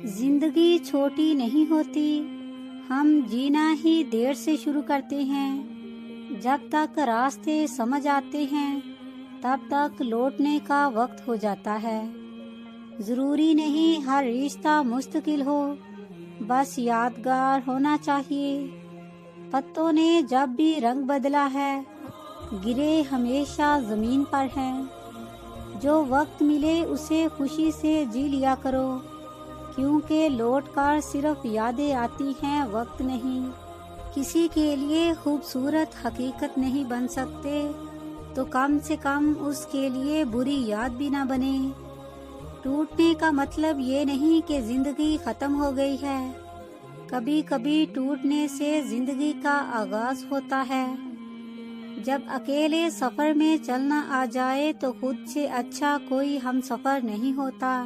زندگی چھوٹی نہیں ہوتی، ہم جینا ہی دیر سے شروع کرتے ہیں۔ جب تک راستے سمجھ آتے ہیں تب تک لوٹنے کا وقت ہو جاتا ہے۔ ضروری نہیں ہر رشتہ مستقل ہو، بس یادگار ہونا چاہیے۔ پتوں نے جب بھی رنگ بدلا ہے، گرے ہمیشہ زمین پر ہیں۔ جو وقت ملے اسے خوشی سے جی لیا کرو، کیونکہ لوٹ کر صرف یادیں آتی ہیں، وقت نہیں۔ کسی کے لیے خوبصورت حقیقت نہیں بن سکتے تو کم سے کم اس کے لیے بری یاد بھی نہ بنے۔ ٹوٹنے کا مطلب یہ نہیں کہ زندگی ختم ہو گئی ہے، کبھی کبھی ٹوٹنے سے زندگی کا آغاز ہوتا ہے۔ جب اکیلے سفر میں چلنا آ جائے تو خود سے اچھا کوئی ہم سفر نہیں ہوتا۔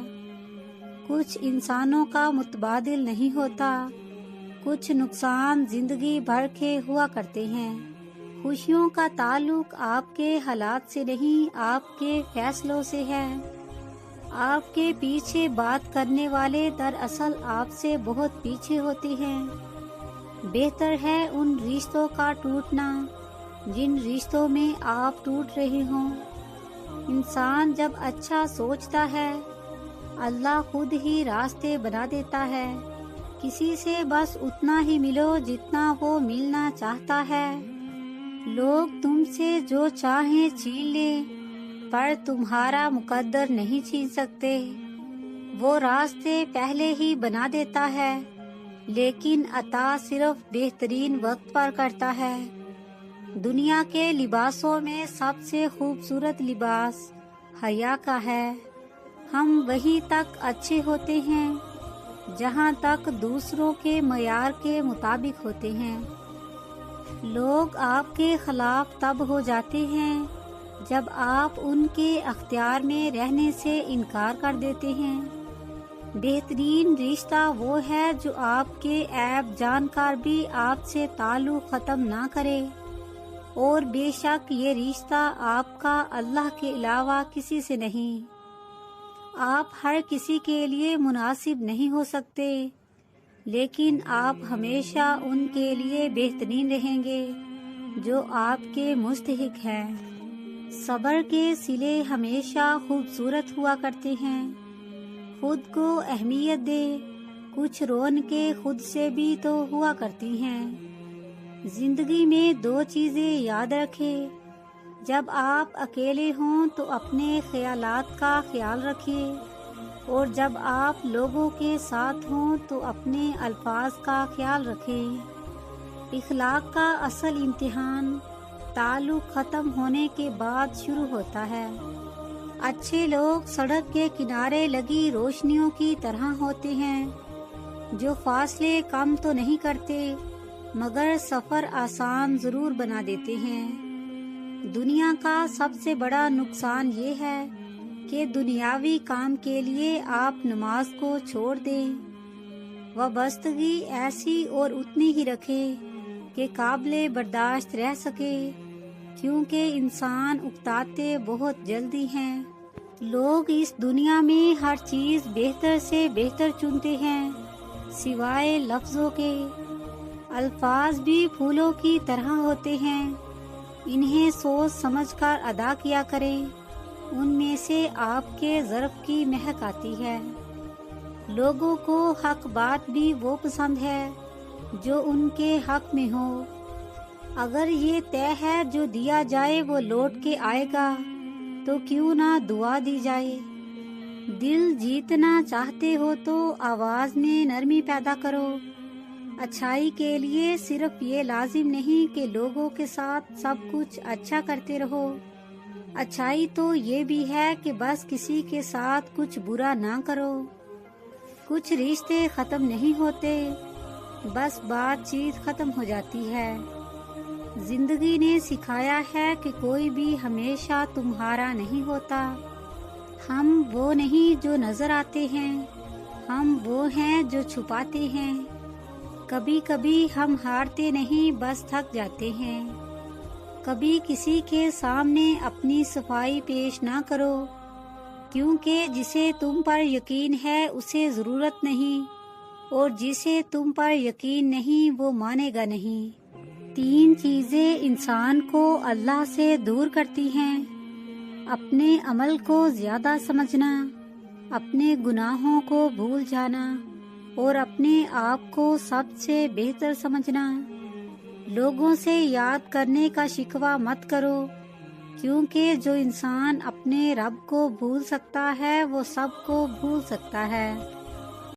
کچھ انسانوں کا متبادل نہیں ہوتا، کچھ نقصان زندگی بھر کے ہوا کرتے ہیں۔ خوشیوں کا تعلق آپ کے حالات سے نہیں، آپ کے فیصلوں سے ہے۔ آپ کے پیچھے بات کرنے والے دراصل آپ سے بہت پیچھے ہوتے ہیں۔ بہتر ہے ان رشتوں کا ٹوٹنا جن رشتوں میں آپ ٹوٹ رہے ہوں۔ انسان جب اچھا سوچتا ہے، اللہ خود ہی راستے بنا دیتا ہے۔ کسی سے بس اتنا ہی ملو جتنا وہ ملنا چاہتا ہے۔ لوگ تم سے جو چاہیں چھین لیں، پر تمہارا مقدر نہیں چھین سکتے۔ وہ راستے پہلے ہی بنا دیتا ہے، لیکن عطا صرف بہترین وقت پر کرتا ہے۔ دنیا کے لباسوں میں سب سے خوبصورت لباس حیا کا ہے۔ ہم وہیں تک اچھے ہوتے ہیں جہاں تک دوسروں کے معیار کے مطابق ہوتے ہیں۔ لوگ آپ کے خلاف تب ہو جاتے ہیں جب آپ ان کے اختیار میں رہنے سے انکار کر دیتے ہیں۔ بہترین رشتہ وہ ہے جو آپ کے عیب جان کر بھی آپ سے تعلق ختم نہ کرے، اور بے شک یہ رشتہ آپ کا اللہ کے علاوہ کسی سے نہیں۔ آپ ہر کسی کے لیے مناسب نہیں ہو سکتے، لیکن آپ ہمیشہ ان کے لیے بہترین رہیں گے جو آپ کے مستحق ہیں۔ صبر کے صلے ہمیشہ خوبصورت ہوا کرتے ہیں۔ خود کو اہمیت دے، کچھ رونقیں خود سے بھی تو ہوا کرتی ہیں۔ زندگی میں دو چیزیں یاد رکھیں، جب آپ اکیلے ہوں تو اپنے خیالات کا خیال رکھیں، اور جب آپ لوگوں کے ساتھ ہوں تو اپنے الفاظ کا خیال رکھیں۔ اخلاق کا اصل امتحان تعلق ختم ہونے کے بعد شروع ہوتا ہے۔ اچھے لوگ سڑک کے کنارے لگی روشنیوں کی طرح ہوتے ہیں، جو فاصلے کم تو نہیں کرتے مگر سفر آسان ضرور بنا دیتے ہیں۔ دنیا کا سب سے بڑا نقصان یہ ہے کہ دنیاوی کام کے لیے آپ نماز کو چھوڑ دیں۔ وابستگی ایسی اور اتنی ہی رکھیں کہ قابل برداشت رہ سکے، کیونکہ انسان اکتاتے بہت جلدی ہیں۔ لوگ اس دنیا میں ہر چیز بہتر سے بہتر چنتے ہیں سوائے لفظوں کے۔ الفاظ بھی پھولوں کی طرح ہوتے ہیں، انہیں سوچ سمجھ کر ادا کیا کریں، ان میں سے آپ کے ظرف کی مہک آتی ہے۔ لوگوں کو حق بات بھی وہ پسند ہے جو ان کے حق میں ہو۔ اگر یہ طے ہے جو دیا جائے وہ لوٹ کے آئے گا تو کیوں نہ دعا دی جائے۔ دل جیتنا چاہتے ہو تو آواز میں نرمی پیدا کرو۔ اچھائی کے لیے صرف یہ لازم نہیں کہ لوگوں کے ساتھ سب کچھ اچھا کرتے رہو، اچھائی تو یہ بھی ہے کہ بس کسی کے ساتھ کچھ برا نہ کرو۔ کچھ رشتے ختم نہیں ہوتے، بس بات چیت ختم ہو جاتی ہے۔ زندگی نے سکھایا ہے کہ کوئی بھی ہمیشہ تمہارا نہیں ہوتا۔ ہم وہ نہیں جو نظر آتے ہیں، ہم وہ ہیں جو چھپاتے ہیں۔ کبھی کبھی ہم ہارتے نہیں، بس تھک جاتے ہیں۔ کبھی کسی کے سامنے اپنی صفائی پیش نہ کرو، کیونکہ جسے تم پر یقین ہے اسے ضرورت نہیں، اور جسے تم پر یقین نہیں وہ مانے گا نہیں۔ 3 چیزیں انسان کو اللہ سے دور کرتی ہیں: اپنے عمل کو زیادہ سمجھنا، اپنے گناہوں کو بھول جانا، اور اپنے آپ کو سب سے بہتر سمجھنا۔ لوگوں سے یاد کرنے کا شکوہ مت کرو، کیونکہ جو انسان اپنے رب کو بھول سکتا ہے وہ سب کو بھول سکتا ہے۔